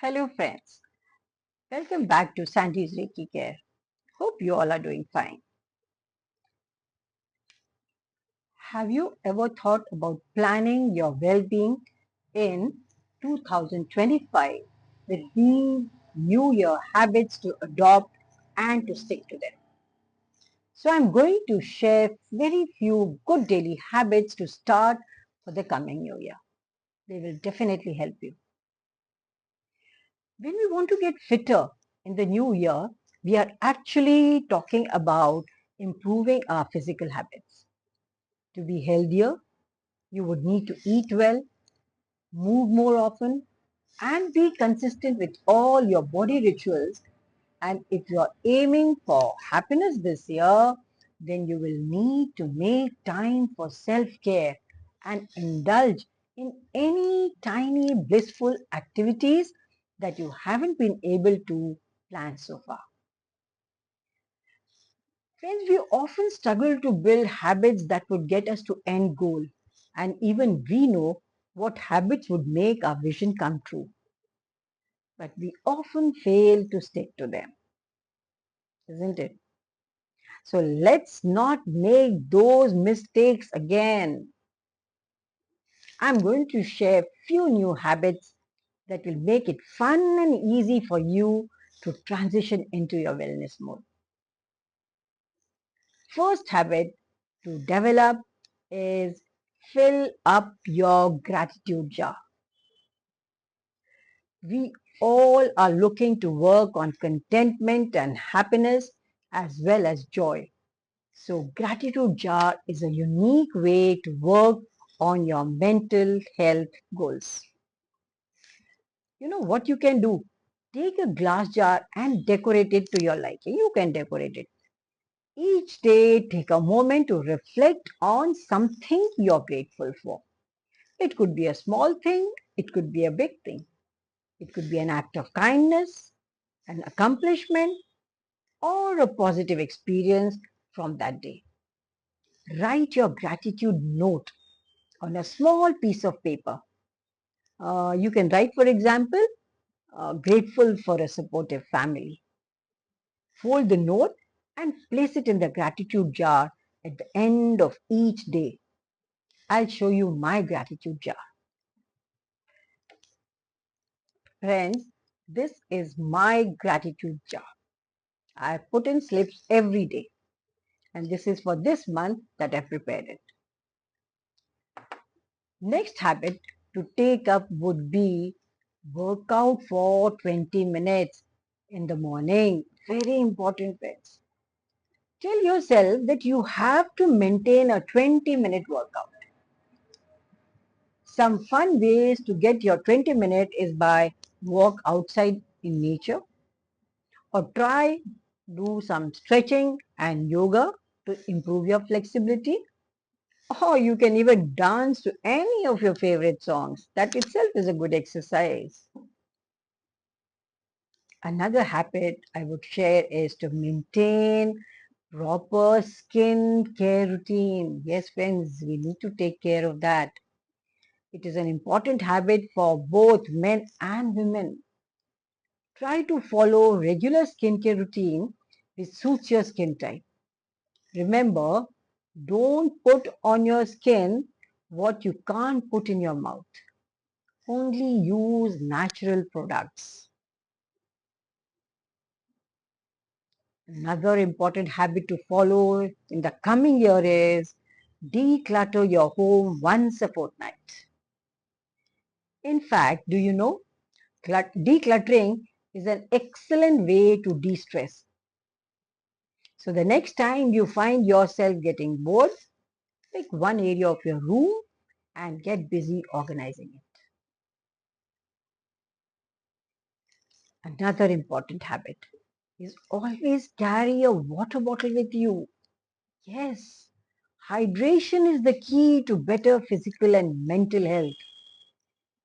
Hello friends, welcome back to Sandy's Reiki Care. Hope you all are doing fine. Have you ever thought about planning your well-being in 2025 with these New Year habits to adopt and to stick to them? So I'm going to share very few good daily habits to start for the coming New Year. They will definitely help you. When we want to get fitter in the new year, we are actually talking about improving our physical habits. To be healthier, you would need to eat well, move more often, and be consistent with all your body rituals. And if you are aiming for happiness this year, then you will need to make time for self-care and indulge in any tiny blissful activities that you haven't been able to plan so far. Friends, we often struggle to build habits that would get us to end goal. And even we know what habits would make our vision come true. But we often fail to stick to them, isn't it? So let's not make those mistakes again. I'm going to share few new habits that will make it fun and easy for you to transition into your wellness mode. First habit to develop is fill up your gratitude jar. We all are looking to work on contentment and happiness as well as joy. So gratitude jar is a unique way to work on your mental health goals. You know what you can do? Take a glass jar and decorate it to your liking. You can decorate it. Each day, take a moment to reflect on something you're grateful for. It could be a small thing, it could be a big thing. It could be an act of kindness, an accomplishment, or a positive experience from that day. Write your gratitude note on a small piece of paper. You can write, for example, grateful for a supportive family. Fold the note and place it in the gratitude jar at the end of each day. I'll show you my gratitude jar. Friends, this is my gratitude jar. I put in slips every day, and this is for this month that I've prepared it. Next habit to take up would be workout for 20 minutes in the morning. Very important, friends. Tell yourself that you have to maintain a 20-minute workout. Some fun ways to get your 20-minute is by walk outside in nature or try do some stretching and yoga to improve your flexibility. Or you can even dance to any of your favorite songs. That itself is a good exercise. Another habit I would share is to maintain proper skin care routine. Yes, friends, we need to take care of that. It is an important habit for both men and women. Try to follow regular skincare routine which suits your skin type. Remember, don't put on your skin what you can't put in your mouth. Only use natural products. Another important habit to follow in the coming year is declutter your home once a fortnight. In fact, do you know, decluttering is an excellent way to de-stress. So the next time you find yourself getting bored, pick one area of your room and get busy organizing it. Another important habit is always carry a water bottle with you. Yes, hydration is the key to better physical and mental health.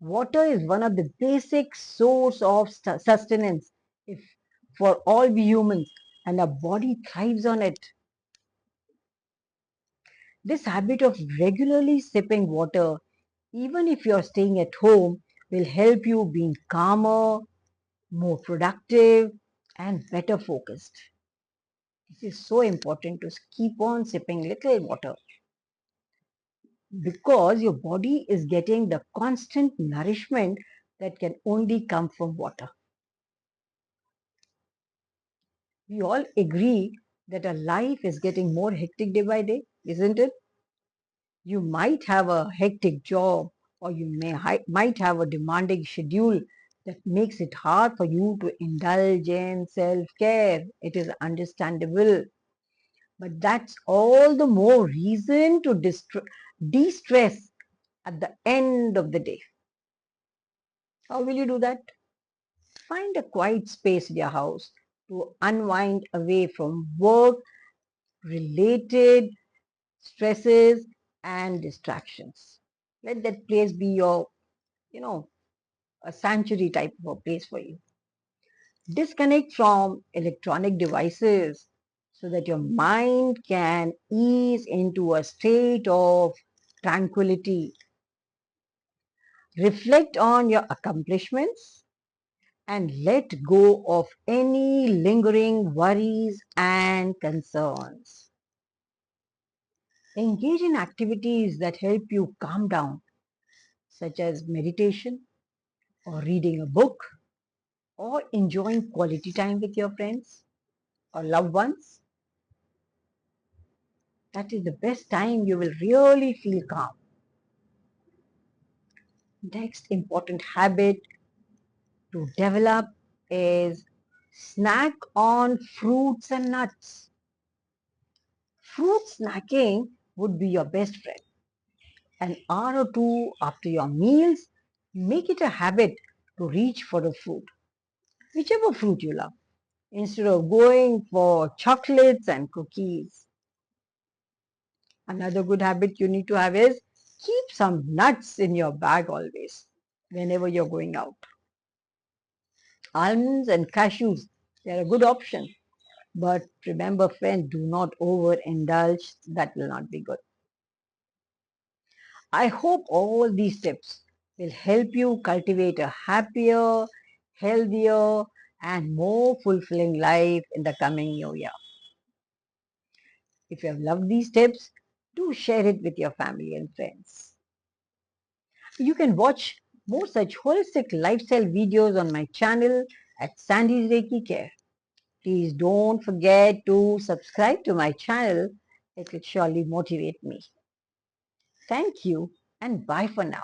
Water is one of the basic source of sustenance if, for all we humans, and our body thrives on it. This habit of regularly sipping water, even if you're staying at home, will help you be calmer, more productive, and better focused. It is so important to keep on sipping little water because your body is getting the constant nourishment that can only come from water. We all agree that our life is getting more hectic day by day, isn't it? You might have a hectic job or you might have a demanding schedule that makes it hard for you to indulge in self-care. It is understandable. But that's all the more reason to de-stress at the end of the day. How will you do that? Find a quiet space in your house to unwind away from work related stresses and distractions. Let that place be your, you know, a sanctuary type of a place for you. Disconnect from electronic devices so that your mind can ease into a state of tranquility. Reflect on your accomplishments and let go of any lingering worries and concerns. Engage in activities that help you calm down, such as meditation or reading a book or enjoying quality time with your friends or loved ones. That is the best time you will really feel calm. Next important habit to develop is snack on fruits and nuts. Fruit snacking would be your best friend. An hour or two after your meals, make it a habit to reach for a fruit, whichever fruit you love, instead of going for chocolates and cookies. Another good habit you need to have is keep some nuts in your bag always, whenever you're going out. Almonds and cashews, they're a good option. But remember, friends, do not overindulge. That will not be good. I hope all these tips will help you cultivate a happier, healthier, and more fulfilling life in the coming new year. If you have loved these tips, do share it with your family and friends. You can watch more such holistic lifestyle videos on my channel at Sandy's Reiki Care. Please don't forget to subscribe to my channel. It will surely motivate me. Thank you and bye for now.